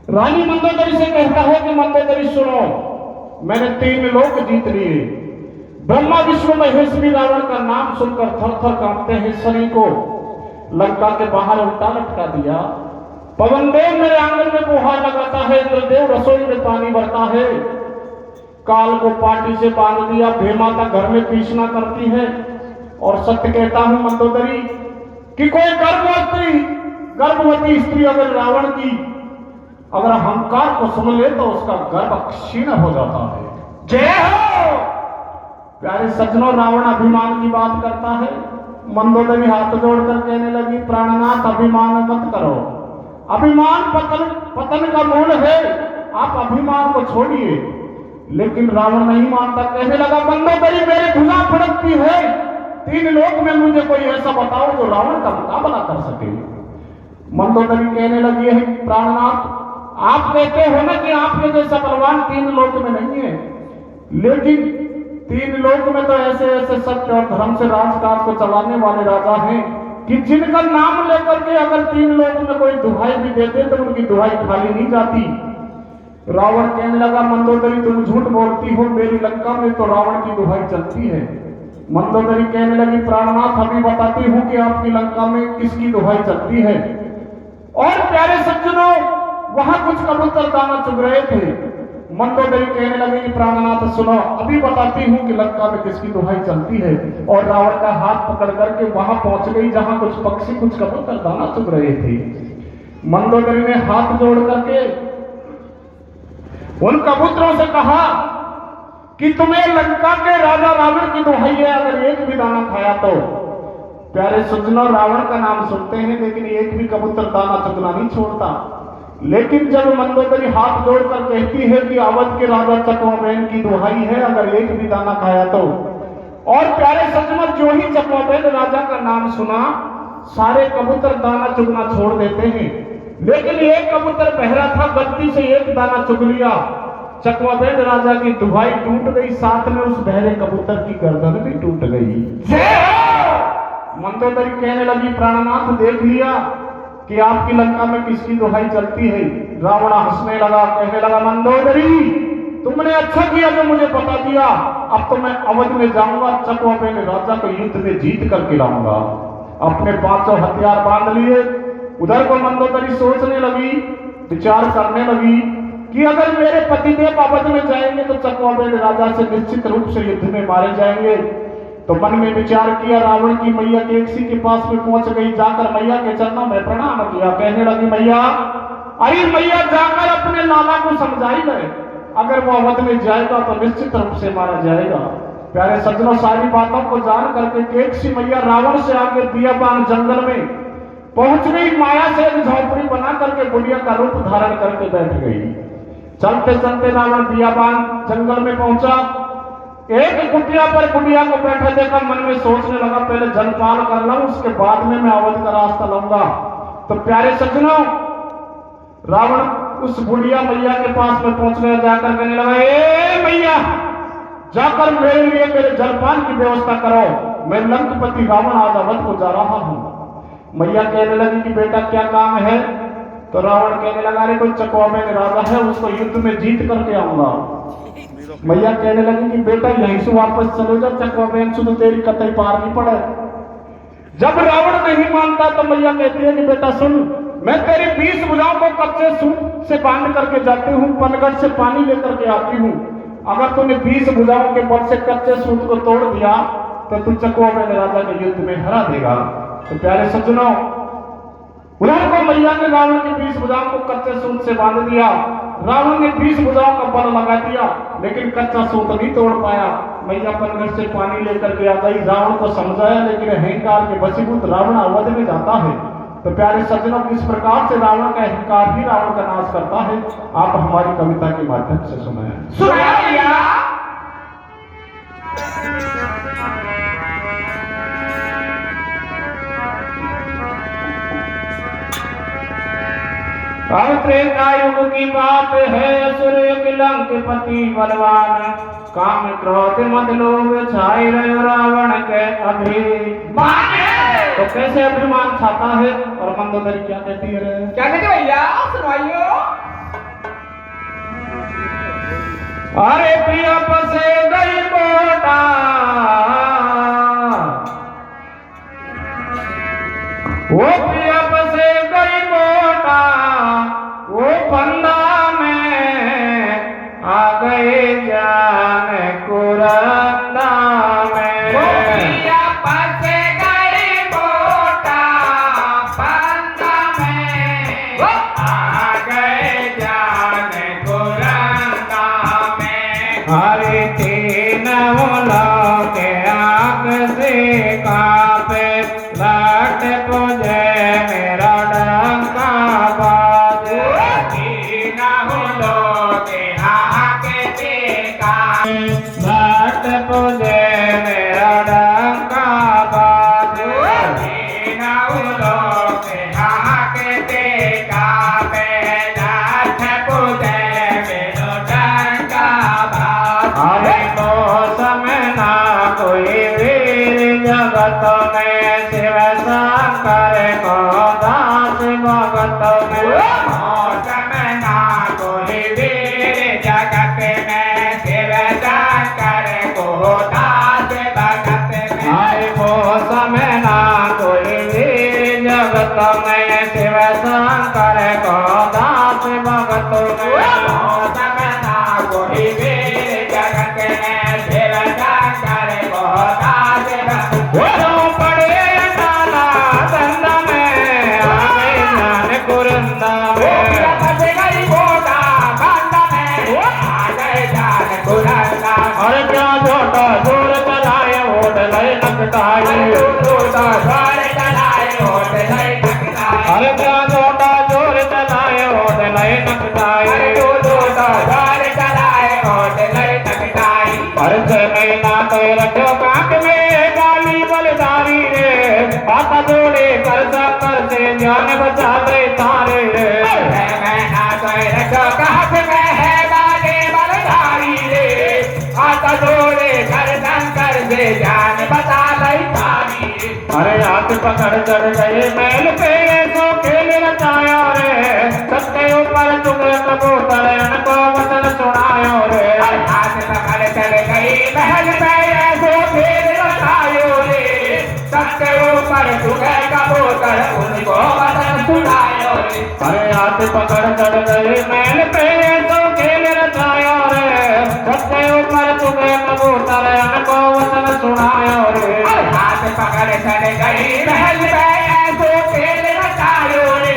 रानी मंदोदरी से कहता है कि मंदोदरी सुनो, मैंने 3 लोक जीत लिए। ब्रह्मा विष्णु महेश भी रावण का नाम सुनकर थर थर कांपते हैं। शनि को लंका के बाहर उल्टा लटका दिया। पवनदेव मेरे आंगन में बुहार लगाता है। इंद्रदेव रसोई में पानी भरता है। काल को पाटी से बांध दिया। भेमाता घर में पीसना करती है। और सत्य कहता हूं मंदोदरी कि कोई गर्भवती स्त्री अगर रावण की अगर अहंकार को सुन ले तो उसका गर्भ क्षीण हो जाता है। जय हो। प्यारे सज्जनों, रावण अभिमान की बात करता है। मंदोदरी हाथ जोड़कर कहने लगी, प्राणनाथ अभिमान मत करो। अभिमान पतन का मूल है। आप अभिमान को छोड़िए। लेकिन रावण नहीं मानता। कहने लगा, मंदोदरी मेरी भुजा फड़कती है। 3 लोक में मुझे कोई ऐसा बताओ जो रावण का मुकाबला कर सके। मंदोदरी कहने लगी है, प्राणनाथ आप कहते हो ना कि आपके जैसा बलवान 3 लोक में नहीं है, लेकिन 3 लोक में तो ऐसे ऐसे सत्य और धर्म से राजकाज को चलाने वाले राजा हैं कि जिनका नाम लेकर के अगर 3 लोक में कोई दुहाई भी देते तो उनकी दुहाई खाली नहीं जाती। रावण कहने लगा, मंदोदरी तुम झूठ बोलती हो। मेरी लंका में तो रावण की दुहाई चलती है। मंदोदरी कहने लगी, प्राणनाथ अभी बताती हूं कि आपकी लंका में किसकी दुहाई चलती है। और प्यारे सज्जनों, वहां कुछ कबूतर दाना चुग रहे थे। मंदोदरी कहने लगी कि प्राणनाथ सुनो, अभी बताती हूं कि लंका में किसकी दुहाई चलती है। और रावण का हाथ पकड़ करके वहां पहुंच गई जहां कुछ पक्षी कुछ कबूतर दाना चुग रहे थे। मंदोदरी ने हाथ जोड़ करके उन कबूतरों से कहा कि तुम्हें लंका के राजा रावण की दुहाई है, अगर एक भी दाना खाया तो। प्यारे सज्जनों, रावण का नाम सुनते हैं लेकिन एक भी कबूतर दाना चुगना नहीं छोड़ता। लेकिन जब मंदोदरी हाथ जोड़कर कहती है कि अवध के राजा चकवाबेन की दुहाई है, अगर एक भी दाना खाया तो। और प्यारे सज्जनों, जो ही चकवाबेन राजा का नाम सुना, सारे कबूतर दाना चुगना छोड़ देते हैं। लेकिन एक कबूतर बहरा था, गलती से एक दाना चुग लिया। चकवाबेन राजा की दुहाई टूट गई, साथ में उस बहरे कबूतर की गर्दन भी टूट गई। मंदोदरी कहने लगी, प्राणनाथ देख लिया कि आपकी लंका में किसकी दुहाई चलती है। रावण हंसने लगा, कहने लगा, मंदोदरी तुमने अच्छा किया जो मुझे बता दिया। अब तो मैं अवध में जाऊंगा, चकवाबेन राजा को युद्ध में जीत करके लाऊंगा। अपने 5 हथियार बांध लिए। उधर को मंदोदरी सोचने लगी, विचार करने लगी कि अगर मेरे पतिदेव अवध में जाएंगे तो चकवाबेन राजा से निश्चित रूप से युद्ध में मारे जाएंगे। तो मन में विचार किया, रावण की मैया केकसी के पास में पहुंच गई। जाकर मैया के चरणों में प्रणाम किया। कहने लगी, मैया, अरे मैया जाकर अपने लाला को समझाई गए, अगर वो अवध में जाएगा तो निश्चित रूप से मारा जाएगा। प्यारे सज्जनों, सारी बातों को जान करके केकसी मैया रावण से आगे बियाबान जंगल में पहुंच गई। माया से एक झोपड़ी बना करके बुढ़िया का रूप धारण करके बैठ गई। चलते चलते रावण बियाबान जंगल में पहुंचा। एक कुटिया पर बुढ़िया को बैठा देखा, मन में सोचने लगा, पहले जलपान कर लूं, उसके बाद में मैं अवध का रास्ता लूंगा। तो प्यारे सज्जनों, रावण उस बुढ़िया मैया के पास में पहुंच गया। जाकर कहने लगा, ए मैया, जाकर मेरे लिए मेरे जलपान की व्यवस्था करो, मैं लंकपति रावण आज अवध को जा रहा हूं। मैया कहने लगी कि बेटा क्या काम है। तो रावण कहने लगा, अरे कोई चकवाबेन राजा है, उसको युद्ध में जीत करके आऊंगा। मैया कहने लगी कि बेटा यहीं से वापस चले जाओ, चकवाबेन से तो तेरी कतई पार नहीं पड़े। जब रावण नहीं मानता तो मैया कहती है कि बेटा सुन, मैं तेरी 20 भुजाओं को कच्चे सूत से बांध करके जाती हूँ, पनगढ़ से पानी लेकर के आती हूँ। अगर तूने 20 भुजाओं के बल से कच्चे सूत को तोड़ दिया तो तू चकवाबेन राजा के युद्ध में हरा देगा। तो प्यारे सज्जनों, उधर को मैया ने रावण की 20 भुजाओं को कच्चे सूत से बांध दिया। रावण ने 20 भुजाओं का बल लगा दिया, लेकिन कच्चा सूत नहीं तोड़ पाया। मैया पनगढ़ से पानी लेकर के आ गई। रावण को समझाया, लेकिन अहंकार के वशीभूत रावण अवध में जाता है। तो प्यारे सज्जनों, किस प्रकार से रावण का अहंकार ही रावण का नाश करता है, आप हमारी कविता के माध्यम से सुनाया। त्रेता युग की बात है, असुर युग लंकापति बलवान, काम क्रोध मद लोभ छाई रहो रावण के अभिमान। तो कैसे अभिमान छाता है। और मंदोदरी क्या कहती है, क्या कहते भैया, सुनाइयो। अरे प्रिय पसे गई बोटा, वो प्रिय पसे गई बोटा, वो फंदा में आ गए जान कुरंदा में। वो प्रिय पसे गई बोटा, फंदा में आ गए जान कुरंदा में। हरे तीन लोग के आग से कांपे, लट पुजे मेरा डंका बाजे। तीन लोग के आग से कांपे, लट पुजे मेरा डंका बाजे। तीन लोग के आग से कांपे, लट पुजे मेरा डंका बाजे। अरे मौसम ना कोई वीर जगत में, शिव शंकर को दास भगत में। मौसम ना कोई वीर जगत में, शिव शंकर को दास भगत में। अरे मौसम ना कोई वीर जगत में, शिव शंकर को दास भगत में। मौसम ना कोई वीर जगत में, शिव शंकर को दास भगत में। जो पड़े डाला धंधा में, आगे जान कुरंदा में। फंसे गई बोटा फंदा में, आ गए जान कुरंदा में। अरे क्या छोटा जोर चलाए ओट लय नकटाए। अरे क्या छोटा जोर चलाए ओट लय नकटाए। अरे छह महीना तो रखो काट में गाली बलदारी रे, पाता जोड़े कर कर से जान बचा दे तारे रे। जान बता लाई तारी। अरे हाथ पकड़ चढ़ गए मैल पे तो खेल रचाया रे, सबके ऊपर चुके कबूतर को वचन सुनायो रे। हाथ पकड़ चढ़ गई महल में ऐसो खेल रचायो रे, सबके ऊपर चुके कबूतर उनको वचन सुनायो रे। अरे हाथ पकड़ चढ़ गए मैल पे तो खेल रचाया रे, सबके ऊपर चुके कबूतर को वचन सुनायो रे। हाथ पकड़ चढ़ गई महल में ऐसो खेल रचायो रे,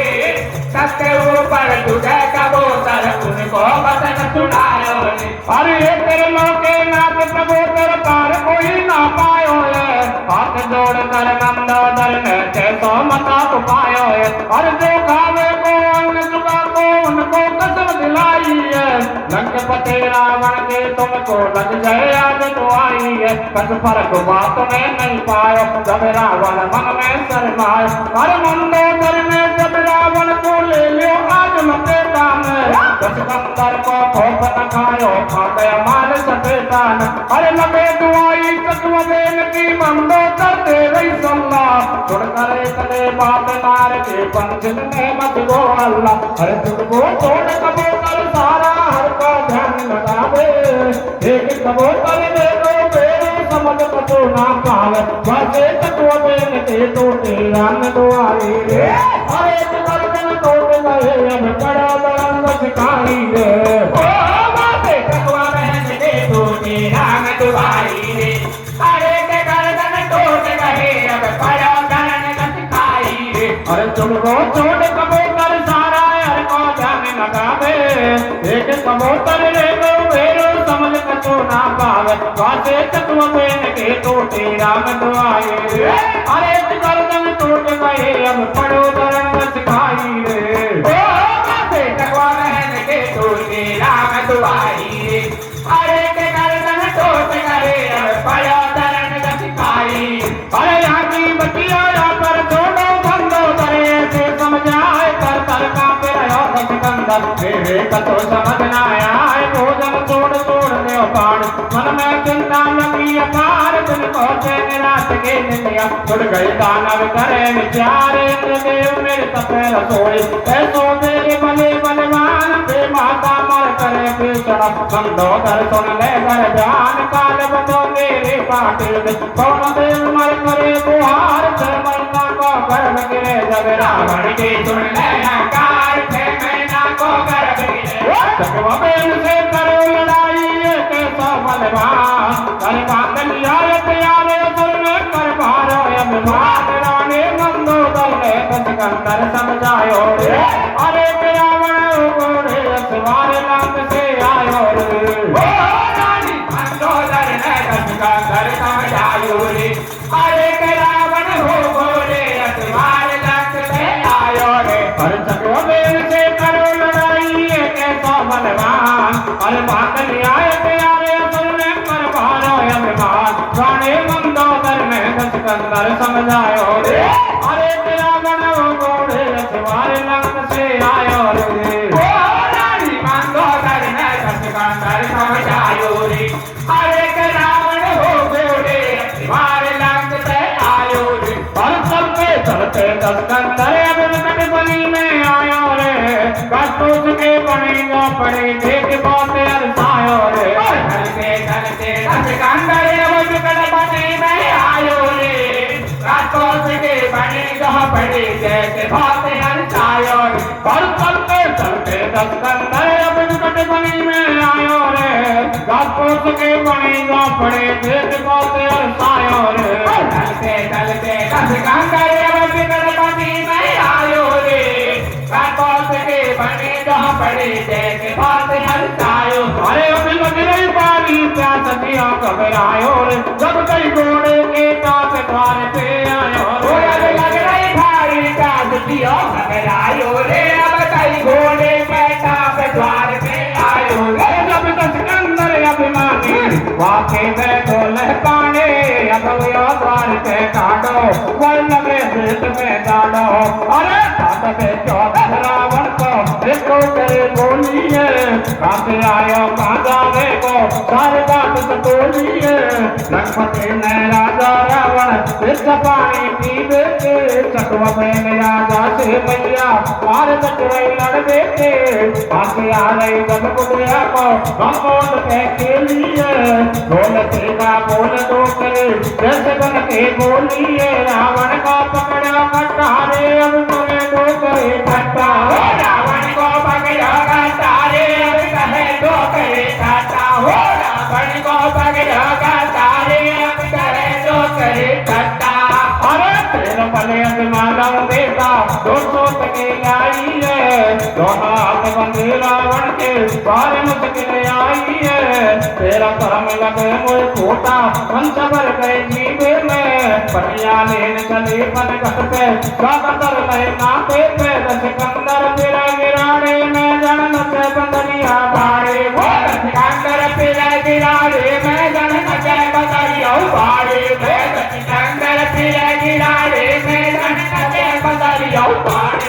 सबके ऊपर चुके कबूतर उनको वचन सुनायो रे। अरे तेरे लोके नाथ कबूतर पार कोई ना पायो है, हाथ जोड़ कर मंदोदर ने तो मता पायो है। अरे जो खावे को अन्न चुका को उनको कसम दिलाई है, लंकपति रावण के तुमको लग जाए आज तो आई है। कस फर्क बात में नहीं पायो जब रावण मन में शर्माए। अरे मंदोदर ने जब रावण को ले लियो आज लपेटा में, दशकंदर को खोप न खायो खा गया माल सफेदान। अरे लगे दुआई तत्व देन की मंदोदर दे रही सल्लाह, छोड़ करे कले बात मार के पंचन में मत गो अल्लाह। अरे तुझको छोड़ कबूतर सारा हर को ध्यान लगावे, एक कबूतर दे दो बेरो समझ कतो ना पावे। बाजे तत्व देन के टूटे राम दुआरी रे, अरे गर्दन टूट गए अब बड़ा बड़ा सिखाई रे। ओ बाते ककुआ बहन के टूटे राम दुआरी रे, अरे के गर्दन टूट गए अब बड़ा गणन सिखाई रे। अरे तुमको छोड़ कबूतर सारा हर को ध्यान लगावे, एक कबूतर ले लो बेरो समझ कतो ना पावे। बाजे तत्व देन के टूटे राम दुआरी रे, अरे गर्दन टूट गए अब पड़ो धर्म सिखाई रे। ओ बाते ककुआ बहन के टूटे राम दुआरी रे, अरे के गर्दन टूट गए अब बड़ा गणन सिखाई। अरे यहाँ की बतिया पर छोड़ो बंदो करे से समझाए कर कर का रहो सिकंदर। मेरे कतो समझ ना आए भोजन छोड़ छोड़ दे पान, मन में चिंता लगी अपार दिन पहुंचे निराश के निंदिया। छुड़ गई दानव करे विचार इंद्रदेव मेरे तपे रसोई, ऐसो मेरे बले बलवान पे माता मर करे भीषण लगा मंदोदर सुन ले कर ध्यान काल बंदो मेरे पाटिल कौन देव मर करे बुहार से मरना को गर्भ गिरे जब रावण की सुन ले हकार से मैना को गर्भ गिरे चकवाबेन से करो लड़ाई एक सौ बलवान कर बांध लिया प्यारे सुर में कर भारो अभिमान रानी मंदोदर ने सिकंदर समझायो रे अरे रावण गोरे सवार नाम से आयो रे ओ रानी मंदोदर ने सिकंदर समझायो रे अरे रावण हो गोरे सवार नाम से आयो रे पर चकवाबेन से करो लड़ाई कैसा बलवान और बात लिया प्यारे सुन में कर भारो अभिमान रानी मंदोदर ने सिकंदर समझायो रे अरे रावण गोरे सवार नाम से आयो रे ओ रानी मंदोदर ने सिकंदर समझायो रे अरे रावण हो गोरे सवार नाम से आयो रे और चलते चलते सिकंदर अब बनी में आयो रे काटूस के बनेगा पड़े देख बहुत अरसायो रे चलते चलते सिकंदर अब बनी में आयो रे काटूस के बनेगा पड़े देख बहुत अरसायो रे और चलते चलते सिकंदर अब बनी में आयो रे काटूस के बनेगा पड़े देख बहुत अरसायो रे चलते चलते सिकंदर अब बनी में आयो रे काटूस के बनेगा पड़े देख बहुत अरसायो अरे अभी नहीं पानी प्यास दिया घबरायो रे जब कई घोड़े के काट द्वार पे आयो रे लग रही भारी प्यास दिया घबरायो रे अब कई घोड़े के काट द्वार पे आयो रे जब सिकंदर अभिमानी वाके में ढोल पाने अब यो द्वार पे काटो वह लगे पेट में डालो अरे काट पे चौदह रावण को देखो करे बोलिए काटे आयो काजा देखो सारे बात सतोलिए लखपति ने राजा रावण इस पानी पी देते चकवा में राजा से भैया मार चकराई लड़ देते आके आ रही जब बुढ़िया को गमोट पे के लिए बोल तेरा बोल दो करे जैसे बन के बोलिए रावण का पकड़ा कटारे अब करे दो करे कटा रावण को पकड़ा कटारे अब कहे दो करे कटा हो रावण को पकड़ा कटारे अब कहे दो करे कटा अरे तेरा भले मानव बेटा 200 के आई है दोनों हाथ बंदे रावण के बारे मुश्किल आई है तेरा कर्म लगे मुझे छोटा पंच भर गए जीवे में पनिया लेने चले पन घट पे काकर लहे नाते पे सिकंदर तेरा गिराड़े में जन से बंदरिया बाड़े वो सिकंदर तेरा गिराड़े में जन से बंदरिया बाड़े सिकंदर तेरा गिराड़े में जन से बंदरिया बाड़े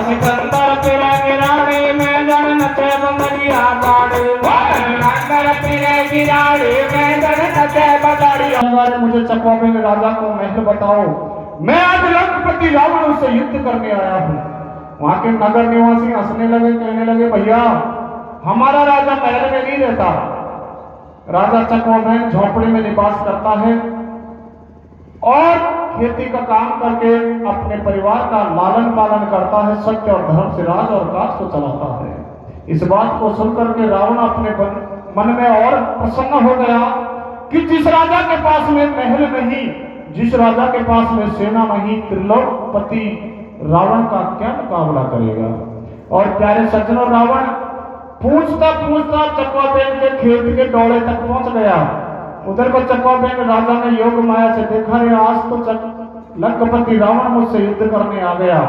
सिकंदर तेरा गिराड़े में जन से बंदरिया बाड़े सिकंदर तेरा गिराड़े में जन से बंदरिया मुझे चकवाबेन राजा को महल बताओ मैं आज लंकापति रावण से युद्ध करने आया हूँ। वहां के नगर निवासी हंसने लगे कहने लगे भैया हमारा राजा महल में नहीं रहता राजा चकवाबेन झोपड़ी में निवास करता है और खेती का काम करके अपने परिवार का लालन पालन करता है सत्य और धर्म से राज और काज को चलाता है। इस बात को सुनकर के रावण अपने मन में और प्रसन्न हो गया कि जिस राजा के पास में महल नहीं जिस राजा के पास में सेना नहीं त्रिलोकपति रावण का क्या मुकाबला करेगा। और प्यारे सज्जनों रावण पूछता पूछता चकवाबेन के खेत के डोले तक पहुंच गया। उधर को चकवाबेन राजा ने योग माया से देखा रे आज तो लंकापति रावण मुझसे युद्ध करने आ गया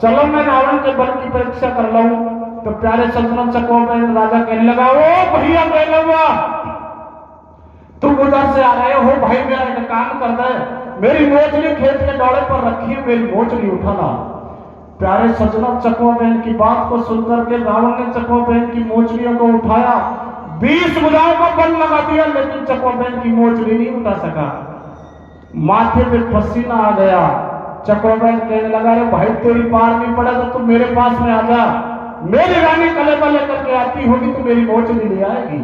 चलो मैं रावण के बल की परीक्षा कर लूं। तो प्यारे सज्जनों चकवाबेन राजा कहने लगा ओ भैया बेलवा तुम उधर से आ रहे हो भाई मेरा एक काम कर दे मेरी मोचली खेत के डोले पर रखी है मेरी मोचली उठा ला। प्यारे सज्जनों चकवाबेन की बात को सुनकर के रावण ने चकवाबेन की मोचलियों को उठाया 20 भुजाओं को बल लगा दिया लेकिन चकवाबेन की मोचली नहीं उठा सका। माथे पे पसीना आ गया। चकवाबेन कहने लगा रे भाई तेरी पार नहीं पड़ा तो तुम मेरे पास में आ जा मेरी रानी कलेबा लेकर के आती होगी तो मेरी मोच भी ले आएगी।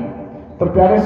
तो प्यारे